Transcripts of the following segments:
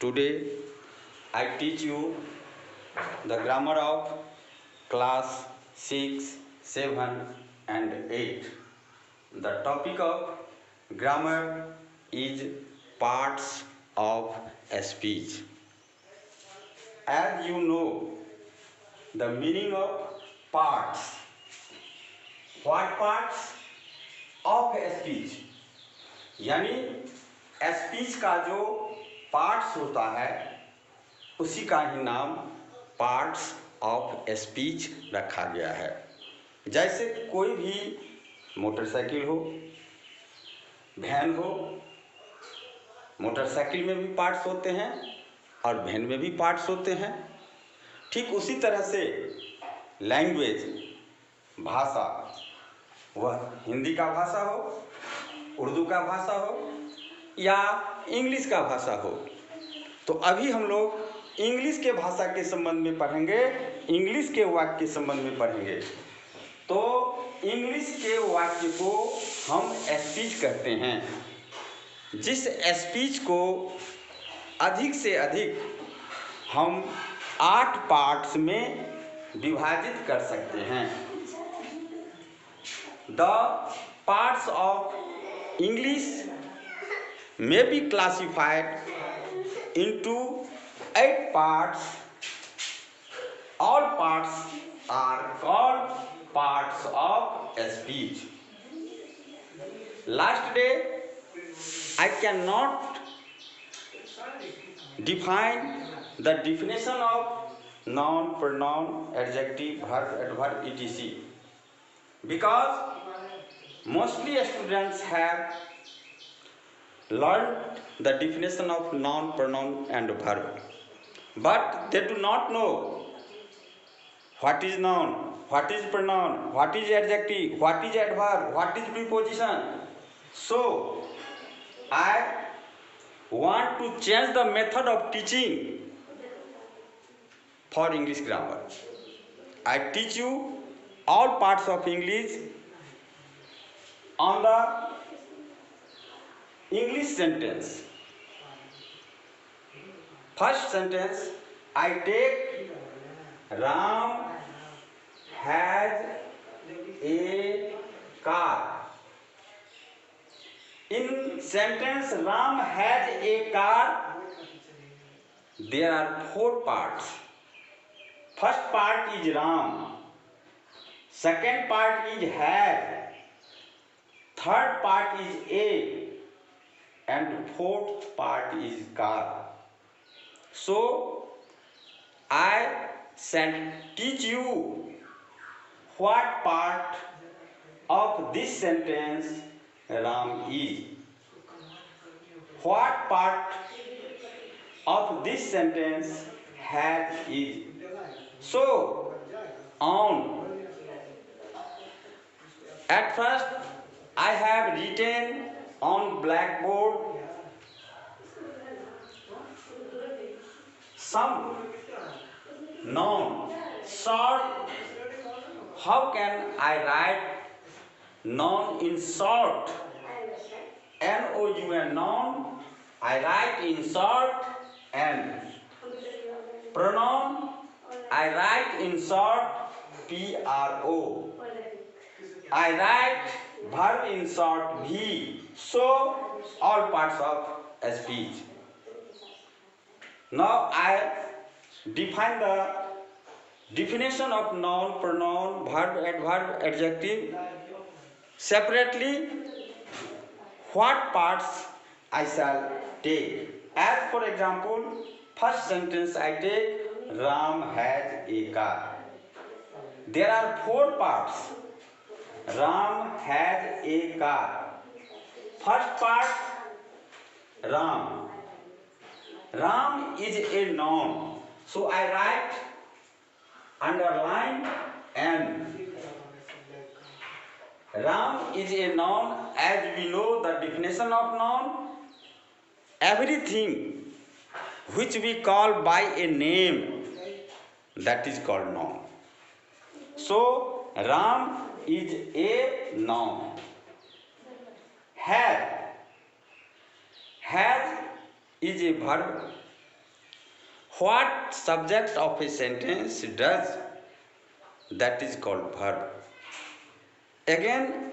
Today I teach you the grammar of class 6, 7 and 8. The topic of grammar is parts of a speech. As you know the meaning of parts. What parts of a speech? यानी speech का जो parts होता है उसी का ही नाम parts of speech रखा गया है। जैसे कोई भी मोटरसाइकिल हो, वैन हो, मोटरसाइकिल में भी पार्ट्स होते हैं और वैन में भी पार्ट्स होते हैं। ठीक उसी तरह से लैंग्वेज, भाषा, वह हिंदी का भाषा हो, उर्दू का भाषा हो या इंग्लिश का भाषा हो। तो अभी हम लोग इंग्लिश के भाषा के संबंध में पढ़ेंगे, इंग्लिश के वाक्य के संबंध में पढ़ेंगे। तो इंग्लिश के वाक्य को हम स्पीच कहते हैं। जिस स्पीच को अधिक से अधिक हम 8 पार्ट्स में विभाजित कर सकते हैं। The parts of English may be classified into 8 parts. All parts are called parts of speech. Last day I cannot define the definition of noun, pronoun, adjective, verb, adverb, etc. because mostly students have learned the definition of noun, pronoun and verb, but they do not know what is noun, what is pronoun, what is adjective, what is adverb, what is preposition. So I want to change the method of teaching for English grammar. I teach you all parts of English on the English sentence. First sentence, I take Ram has a car. In sentence Ram has a car, there are 4 parts. First part is Ram, second part is has, third part is a, and fourth part is car. So I shall teach you what part of this sentence Ram is. What part of this sentence has is. So on. At first I have written on blackboard some noun short. How can I write noun in short? N-O-U-N, noun I write in short, and pronoun I write in short, P-R-O. I write verb in short, V. So all parts of speech. Now I define the definition of noun, pronoun, verb, adverb, adjective separately. What parts I shall take? As for example, first sentence I take Ram has a car. There are 4 parts. Ram has a car. First part, Ram. Ram is a noun. So I write underline N. Ram is a noun. As we know the definition of noun, everything which we call by a name, that is called noun. So Ram is a noun. Has is a verb What subject of a sentence does, that is called verb. Again,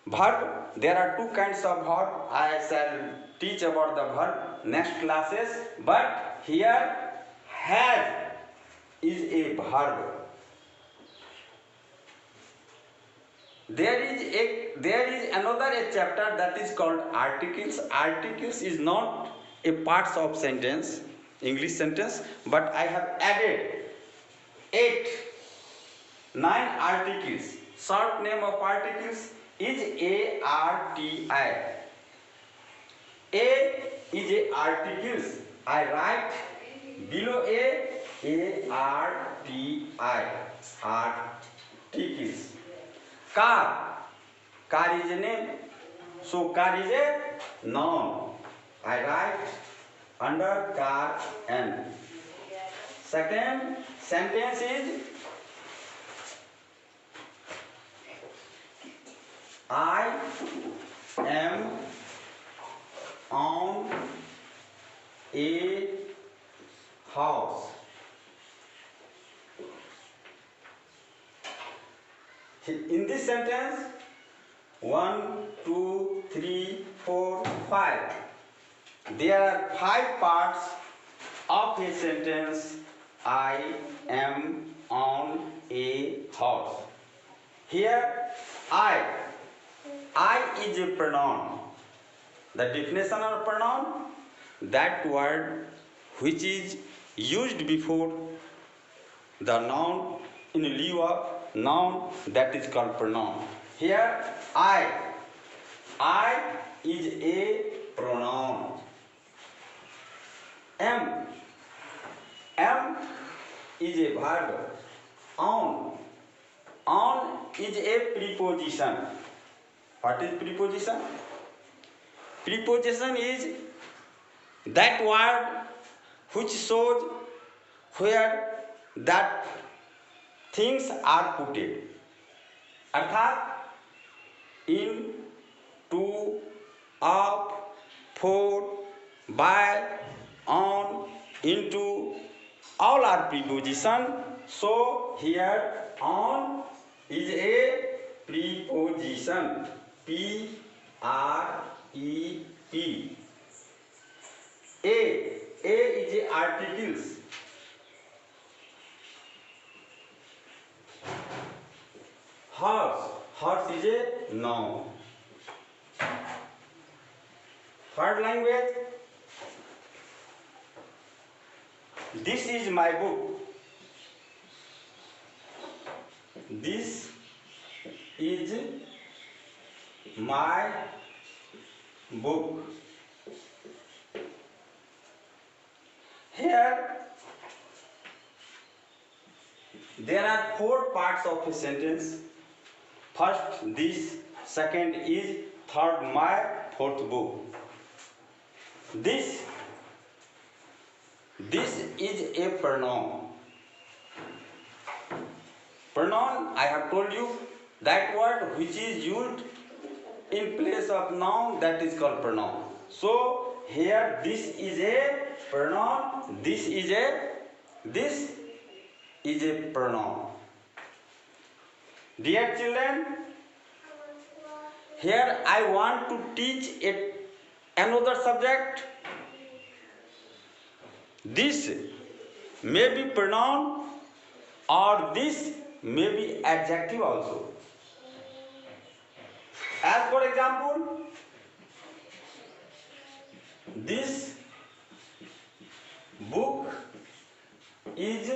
verb, there are two kinds of verb. I shall teach about the verb next classes, but here has is a verb. There is another a chapter that is called articles. Articles is not a parts of sentence, English sentence, but I have added 8, 9 articles. Short name of articles is ARTI. A is a articles. I write below ARTI. Articles. Car is a name, so car is a noun. I write under car N. Second sentence is I am on a house. In this sentence, 1, 2, 3, 4, 5. There are 5 parts of a sentence. I am on a house. Here, I is a pronoun. The definition of pronoun, that word which is used before the noun in lieu of noun, that is called pronoun. Here, I is a pronoun. Am is a verb. On is a preposition. What is preposition? Preposition is that word which shows where that things are put. अर्थात in, to, of, for, by, on, into, all are preposition. So here on is a preposition. P R E P. A is a articles. Horse is a noun. Third language. This is my book. This is my book. Here there are 4 parts of a sentence. First this, second is, third my, fourth book. This is a pronoun. Pronoun, I have told you, that word which is used in place of noun, that is called pronoun. So here this is a pronoun, this is a pronoun. Dear children, here I want to teach another subject. This may be pronoun or this may be adjective also. As for example, this book is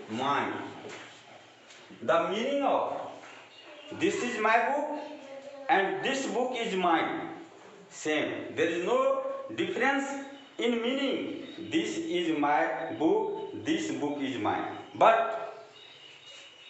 mine. The meaning of this is my book and this book is mine, same. There is no difference in meaning. This is my book, this book is mine. But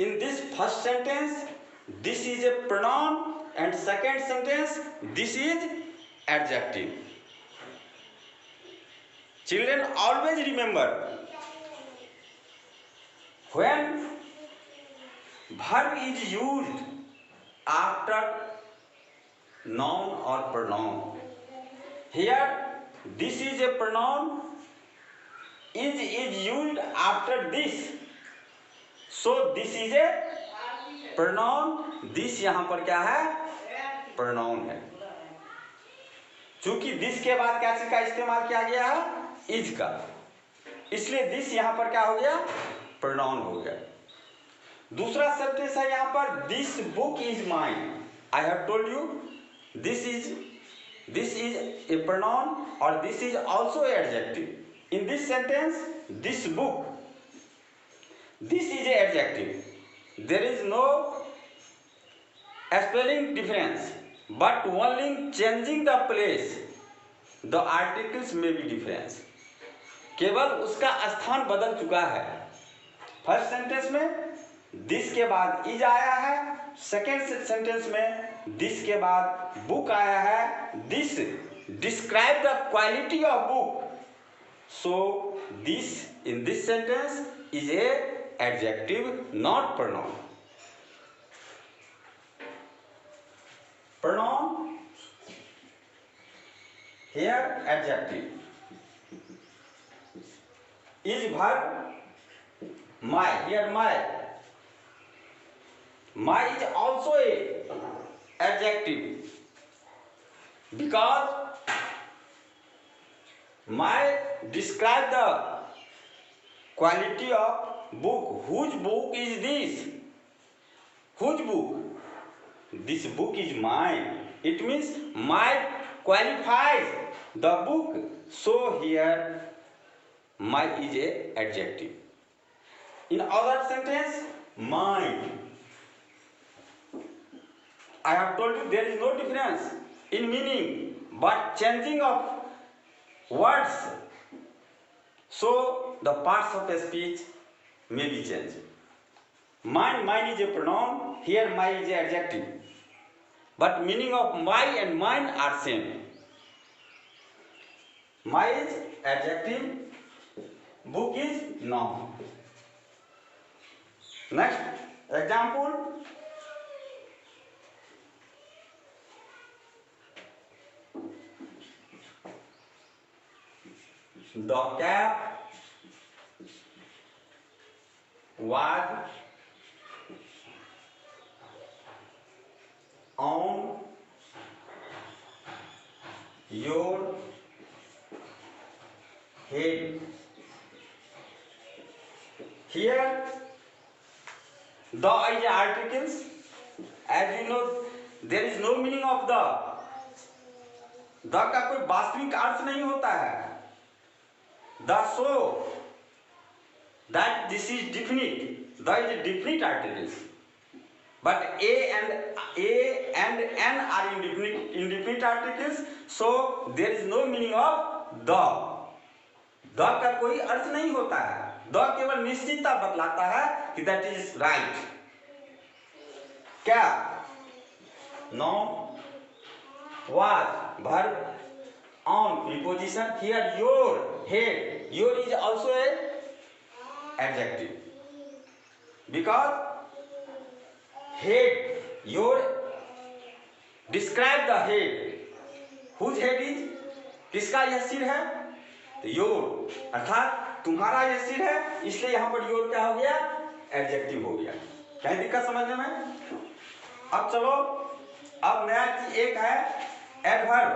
in this first sentence, this is a pronoun, and second sentence, this is adjective. Children, always remember, when verb is used after noun or pronoun, here this is a pronoun, is used after this, so this is a pronoun. This यहां पर क्या है? Pronoun है। चूंकि this के बाद क्या चीज का इस्तेमाल किया गया है? इज का, इसलिए दिस यहां पर क्या हो गया? प्रोनाउन हो गया। दूसरा सेंटेंस है यहां पर, this book is mine. I have told you this is a pronoun और this is also adjective. In this sentence this book, this is a adjective, there is no spelling difference but only changing the place the articles may be difference। केवल उसका स्थान बदल चुका है। First sentence में this के बाद is आया है, सेकेंड सेंटेंस में दिस के बाद बुक आया है। This describe the quality of book, so this in this sentence is a adjective not pronoun. Pronoun here adjective, is verb my, here my is also a adjective because my describe the quality of book। whose book is this? whose book? This book is mine, it means my qualifies the book, so here my is a adjective. In other sentence mine, I have told you there is no difference in meaning but changing of words, so the parts of a speech may be changed. Mine is a pronoun, here my is a adjective, but meaning of my and mine are same. My is adjective, book is noun. Next example, the cap was on your head। Here the is articles, as you know there is no meaning of the का कोई वास्तविक अर्थ नहीं होता है। the so that this is definite, the is a definite articles, but a and n are indefinite articles, so there is no meaning of the का कोई अर्थ नहीं होता है। the केवल निश्चितता बतलाता है कि that is right। क्या? noun, was verb, on preposition, here your head, your is also a adjective because head, your describe the head। whose head is, किसका यह सिर है? तो योर, अर्थात तुम्हारा यह सिर है, इसलिए यहां पर योर क्या हो गया? एडजेक्टिव हो गया। क्या दिक्कत समझने में? अब चलो, अब नया चीज एक है adverb.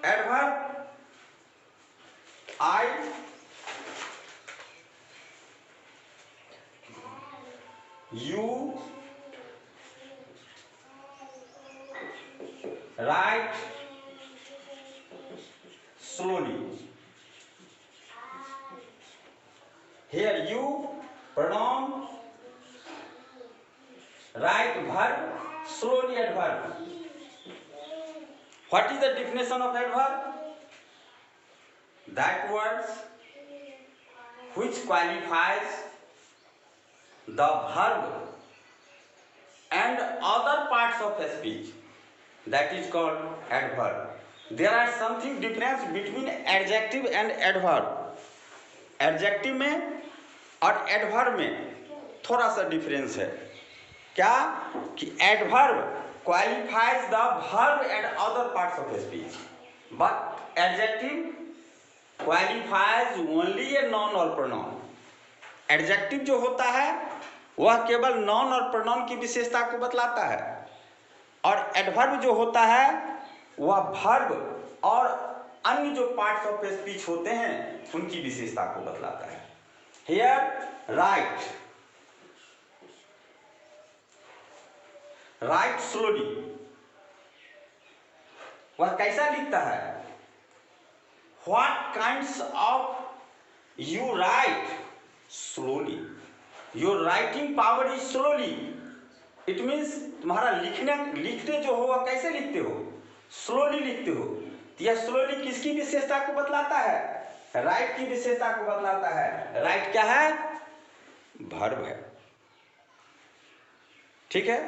Adverb I you right slowly। Here you pronoun, write verb, slowly adverb। What is the definition of adverb? That words which qualifies the verb and other parts of a speech, that is called adverb। There are something difference between adjective and adverb। Adjective में और adverb में थोड़ा सा difference है। क्या? कि adverb qualifies the verb and other parts of speech, but adjective qualifies only a non और pronoun. Adjective जो होता है वह केवल नॉन और प्रोनाउन की विशेषता को बतलाता है, और एडवर्ब जो होता है वह वर्ब और अन्य जो पार्ट्स ऑफ स्पीच होते हैं उनकी विशेषता को बतलाता है। हियर राइट, राइट स्लोली, वह कैसा लिखता है? What kinds of you right slowly, your writing power is slowly. It means तुम्हारा लिखते जो हो वह कैसे लिखते हो? स्लोली लिखते हो। यह स्लोली किसकी विशेषता को बतलाता है? राइट की विशेषता को बतलाता है। राइट क्या है? वर्ब है। ठीक है।